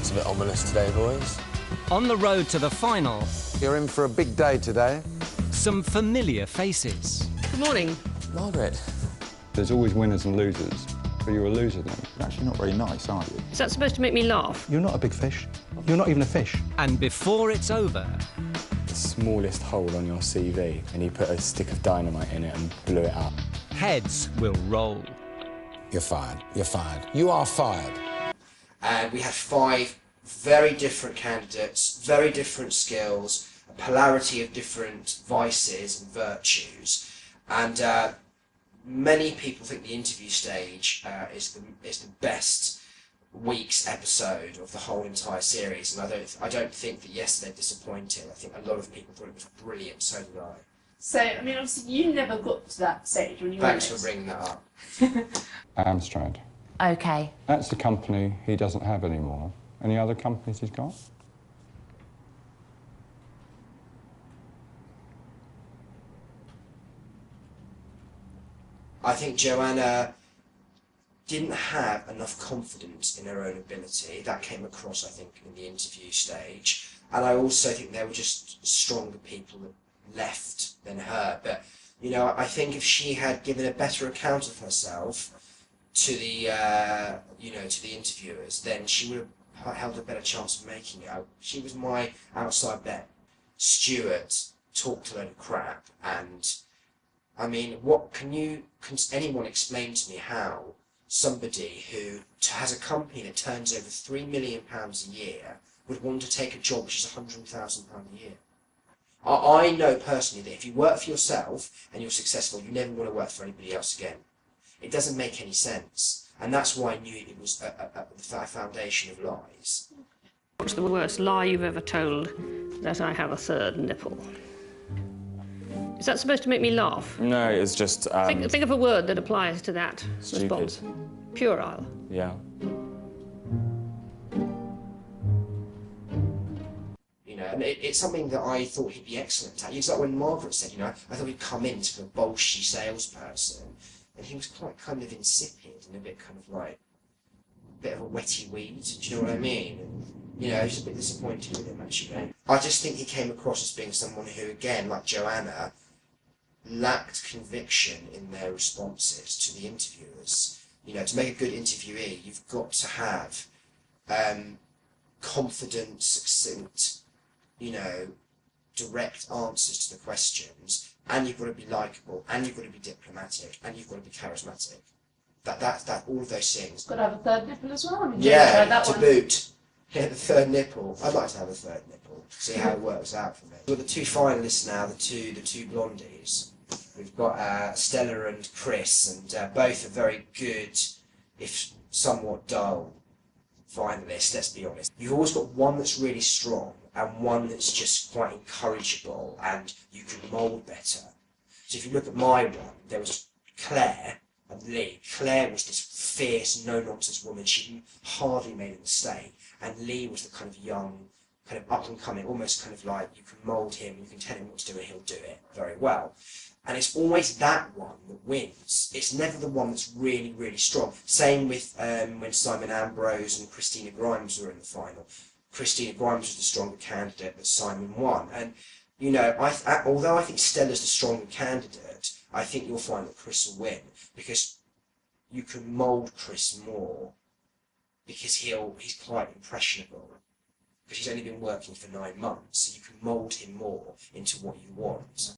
It's a bit ominous today, boys. On the road to the final, You're in for a big day today. some familiar faces. Good morning. Margaret. There's always winners and losers, but you're a loser then. You're actually not very nice, are you? Is that supposed to make me laugh? You're not a big fish. You're not even a fish. And before it's over, The smallest hole on your CV, and you put a stick of dynamite in it and blew it up. heads will roll. You're fired. You're fired. You are fired. And we had 5 very different candidates, very different skills, a polarity of different vices and virtues. And many people think the interview stage is the best week's episode of the whole entire series. And I don't think that yesterday disappointed. I think a lot of people thought it was brilliant, so did I. So, I mean, obviously you never got to that stage when you were Thanks for bringing that up. Amstrad. OK. That's the company he doesn't have anymore. Any other companies he's got? I think Joanna didn't have enough confidence in her own ability. That came across, I think, in the interview stage. And I also think there were just stronger people that left than her. But, you know, I think if she had given a better account of herself to the, to the interviewers, then she would have held a better chance of making it. She was my outside bet. Stuart talked a load of crap, and I mean, can anyone explain to me how somebody who has a company that turns over £3 million a year would want to take a job which is £100,000 a year? I know personally that if you work for yourself and you're successful, you never want to work for anybody else again. It doesn't make any sense, and that's why I knew it was a foundation of lies. What's the worst lie you've ever told? That I have a third nipple. Is that supposed to make me laugh? No, it's just... Think of a word that applies to that Stupid. response. Puerile. Yeah. You know, and it's something that I thought he'd be excellent at. It's like when Margaret said, you know, I thought he'd come in to be a bolshy salesperson, and he was quite kind of insipid and a bit kind of like, a bit of a wetty weed, do you know what I mean? And, you know, I was a bit disappointed with him, actually. I just think he came across as being someone who, again, like Joanna, lacked conviction in their responses to the interviewers. You know, to make a good interviewee, you've got to have confident, succinct, you know, direct answers to the questions, and you've got to be likeable, and you've got to be diplomatic, and you've got to be charismatic. That all of those things. Got to have a third nipple as well. I mean, Yeah, that to one. boot. Yeah, the third nipple. I'd like to have a third nipple. See how it works out for me. We've got the 2 finalists now, the two blondies. We've got Stella and Chris, and both are very good, if somewhat dull, finalists, let's be honest. You've always got one that's really strong, and one that's just quite encourageable, and you can mould better. So if you look at my one, there was Claire and Lee. Claire was this fierce, no-nonsense woman. She hardly made a mistake. And Lee was the kind of young, kind of up-and-coming, almost kind of like you can mould him, you can tell him what to do, and he'll do it very well. And it's always that one that wins. It's never the one that's really, really strong. Same with when Simon Ambrose and Christina Grimes were in the final. Christina Grimes was the stronger candidate, but Simon won. And, you know, although I think Stella's the stronger candidate, I think you'll find that Chris will win, because you can mould Chris more, because he's quite impressionable, because he's only been working for 9 months, so you can mould him more into what you want.